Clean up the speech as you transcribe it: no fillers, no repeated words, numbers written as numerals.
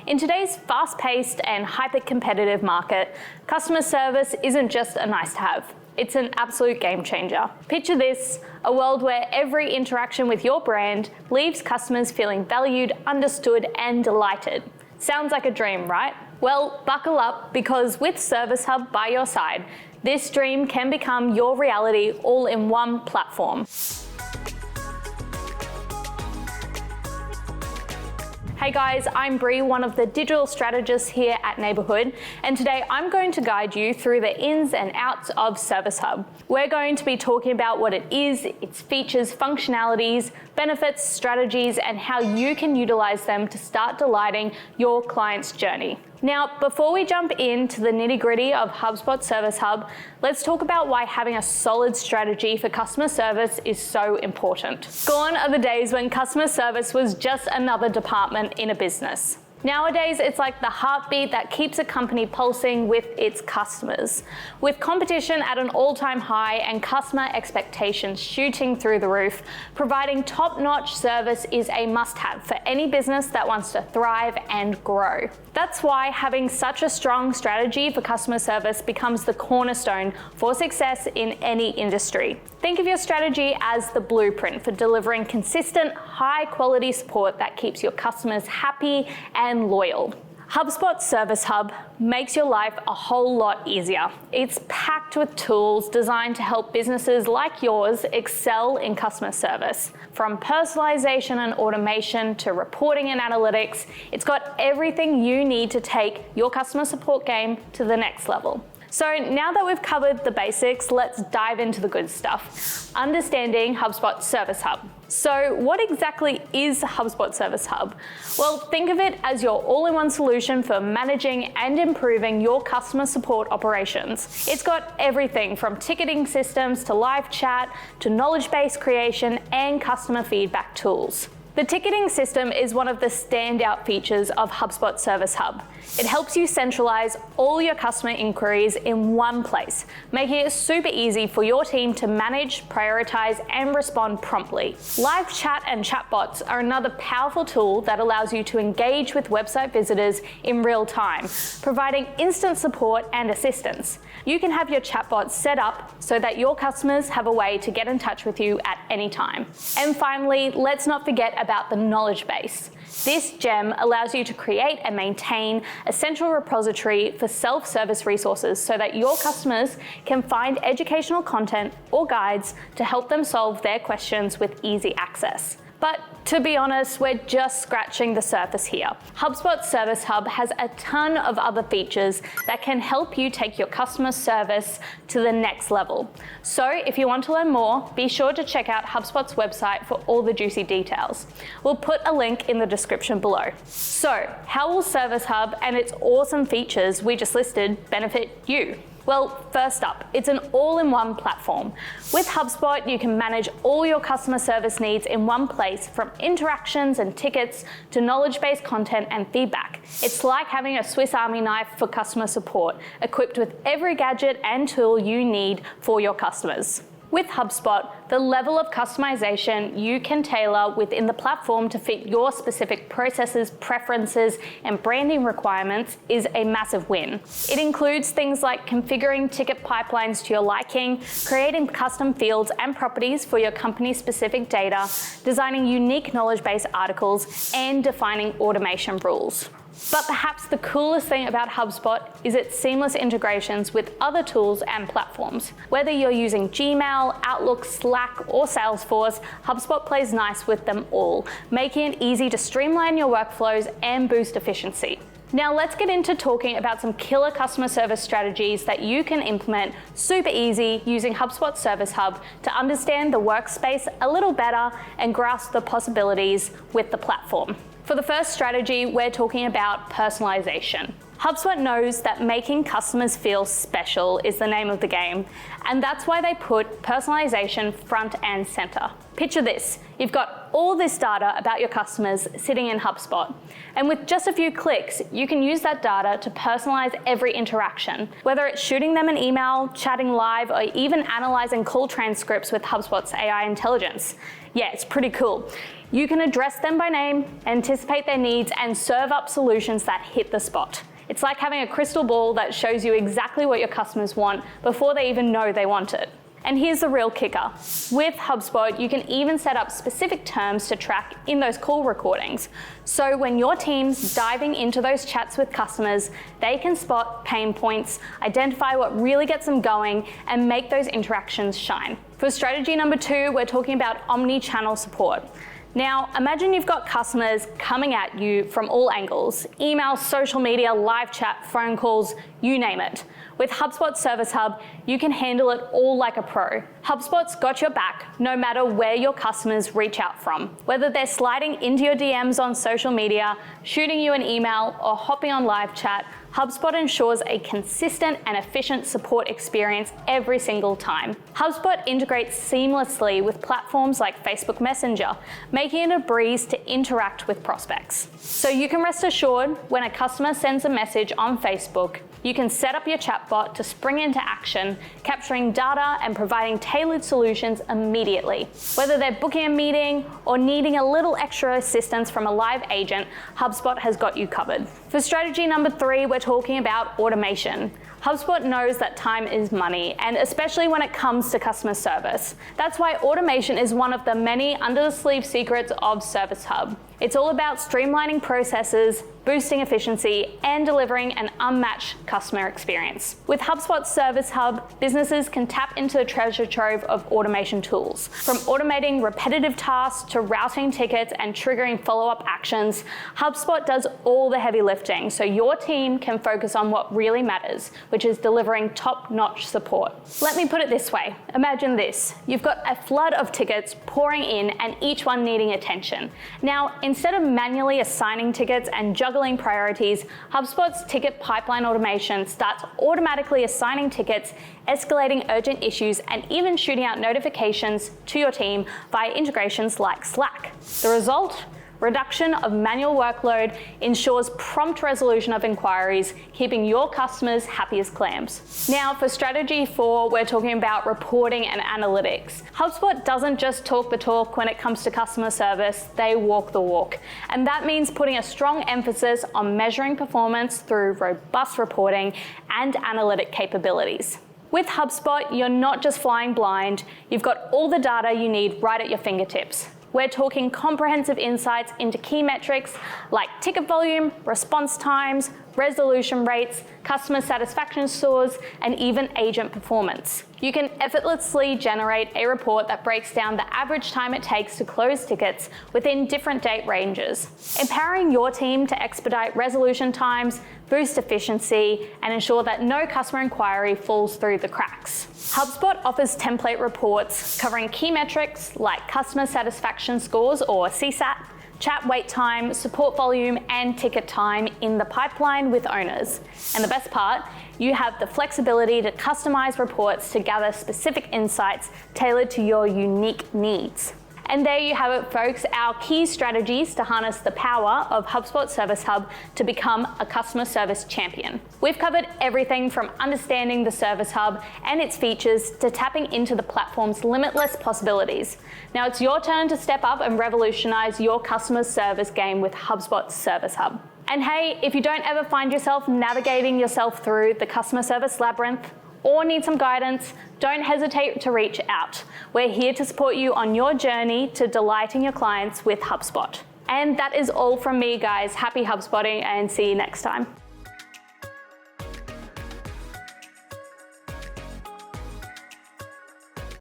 In today's fast-paced and hyper-competitive market, customer service isn't just a nice-to-have. It's an absolute game changer. Picture this, a world where every interaction with your brand leaves customers feeling valued, understood, and delighted. Sounds like a dream, right? Well, buckle up, because with Service Hub by your side, this dream can become your reality all in one platform. Hey guys, I'm Bree, one of the digital strategists here at Neighborhood, and today I'm going to guide you through the ins and outs of Service Hub. We're going to be talking about what it is, its features, functionalities, benefits, strategies, and how you can utilize them to start delighting your client's journey. Now, before we jump into the nitty-gritty of HubSpot Service Hub, let's talk about why having a solid strategy for customer service is so important. Gone are the days when customer service was just another department in a business. Nowadays, it's like the heartbeat that keeps a company pulsing with its customers. With competition at an all-time high and customer expectations shooting through the roof, providing top-notch service is a must-have for any business that wants to thrive and grow. That's why having such a strong strategy for customer service becomes the cornerstone for success in any industry. Think of your strategy as the blueprint for delivering consistent, high-quality support that keeps your customers happy and loyal. HubSpot Service Hub makes your life a whole lot easier. It's packed with tools designed to help businesses like yours excel in customer service. From personalization and automation to reporting and analytics, it's got everything you need to take your customer support game to the next level. So now that we've covered the basics, let's dive into the good stuff. Understanding HubSpot Service Hub. So what exactly is HubSpot Service Hub? Well, think of it as your all-in-one solution for managing and improving your customer support operations. It's got everything from ticketing systems to live chat to knowledge base creation and customer feedback tools. The ticketing system is one of the standout features of HubSpot Service Hub. It helps you centralize all your customer inquiries in one place, making it super easy for your team to manage, prioritize, and respond promptly. Live chat and chatbots are another powerful tool that allows you to engage with website visitors in real time, providing instant support and assistance. You can have your chatbots set up so that your customers have a way to get in touch with you at any time. And finally, let's not forget about the knowledge base. This gem allows you to create and maintain a central repository for self-service resources so that your customers can find educational content or guides to help them solve their questions with easy access. But to be honest, we're just scratching the surface here. HubSpot Service Hub has a ton of other features that can help you take your customer service to the next level. So if you want to learn more, be sure to check out HubSpot's website for all the juicy details. We'll put a link in the description below. So how will Service Hub and its awesome features we just listed benefit you? Well, first up, it's an all-in-one platform. With HubSpot, you can manage all your customer service needs in one place, from interactions and tickets to knowledge-based content and feedback. It's like having a Swiss Army knife for customer support, equipped with every gadget and tool you need for your customers. With HubSpot, the level of customization you can tailor within the platform to fit your specific processes, preferences, and branding requirements is a massive win. It includes things like configuring ticket pipelines to your liking, creating custom fields and properties for your company's specific data, designing unique knowledge-based articles, and defining automation rules. But perhaps the coolest thing about HubSpot is its seamless integrations with other tools and platforms. Whether you're using Gmail, Outlook, Slack, or Salesforce, HubSpot plays nice with them all, making it easy to streamline your workflows and boost efficiency. Now let's get into talking about some killer customer service strategies that you can implement super easy using HubSpot Service Hub to understand the workspace a little better and grasp the possibilities with the platform. For the first strategy, we're talking about personalization. HubSpot knows that making customers feel special is the name of the game, and that's why they put personalization front and center. Picture this, you've got all this data about your customers sitting in HubSpot, and with just a few clicks, you can use that data to personalize every interaction, whether it's shooting them an email, chatting live, or even analyzing call transcripts with HubSpot's AI intelligence. Yeah, it's pretty cool. You can address them by name, anticipate their needs, and serve up solutions that hit the spot. It's like having a crystal ball that shows you exactly what your customers want before they even know they want it. And here's the real kicker. With HubSpot, you can even set up specific terms to track in those call recordings. So when your team's diving into those chats with customers, they can spot pain points, identify what really gets them going, and make those interactions shine. For strategy number 2, we're talking about omnichannel support. Now, imagine you've got customers coming at you from all angles: email, social media, live chat, phone calls, you name it. With HubSpot Service Hub, you can handle it all like a pro. HubSpot's got your back no matter where your customers reach out from. Whether they're sliding into your DMs on social media, shooting you an email, or hopping on live chat, HubSpot ensures a consistent and efficient support experience every single time. HubSpot integrates seamlessly with platforms like Facebook Messenger, making it a breeze to interact with prospects. So you can rest assured when a customer sends a message on Facebook, you can set up your chatbot to spring into action, capturing data and providing tailored solutions immediately. Whether they're booking a meeting or needing a little extra assistance from a live agent, HubSpot has got you covered. For strategy number 3, we're talking about automation. HubSpot knows that time is money, and especially when it comes to customer service. That's why automation is one of the many under-the-sleeve secrets of Service Hub. It's all about streamlining processes, boosting efficiency, and delivering an unmatched customer experience. With HubSpot Service Hub, businesses can tap into the treasure trove of automation tools. From automating repetitive tasks to routing tickets and triggering follow-up actions, HubSpot does all the heavy lifting so your team can focus on what really matters, which is delivering top-notch support. Let me put it this way. Imagine this. You've got a flood of tickets pouring in and each one needing attention. Now, instead of manually assigning tickets and juggling priorities, HubSpot's ticket pipeline automation starts automatically assigning tickets, escalating urgent issues, and even shooting out notifications to your team via integrations like Slack. The result? Reduction of manual workload ensures prompt resolution of inquiries, keeping your customers happy as clams. Now, for strategy 4, we're talking about reporting and analytics. HubSpot doesn't just talk the talk when it comes to customer service, they walk the walk. And that means putting a strong emphasis on measuring performance through robust reporting and analytic capabilities. With HubSpot, you're not just flying blind, you've got all the data you need right at your fingertips. We're talking comprehensive insights into key metrics like ticket volume, response times, resolution rates, customer satisfaction scores, and even agent performance. You can effortlessly generate a report that breaks down the average time it takes to close tickets within different date ranges, empowering your team to expedite resolution times, boost efficiency, and ensure that no customer inquiry falls through the cracks. HubSpot offers template reports covering key metrics like customer satisfaction scores or CSAT, chat wait time, support volume, and ticket time in the pipeline with owners. And the best part, you have the flexibility to customize reports to gather specific insights tailored to your unique needs. And there you have it, folks, our key strategies to harness the power of HubSpot Service Hub to become a customer service champion. We've covered everything from understanding the Service Hub and its features to tapping into the platform's limitless possibilities. Now it's your turn to step up and revolutionize your customer service game with HubSpot Service Hub. And hey, if you don't ever find yourself navigating yourself through the customer service labyrinth, or need some guidance, don't hesitate to reach out. We're here to support you on your journey to delighting your clients with HubSpot. And that is all from me, guys. Happy HubSpotting and see you next time.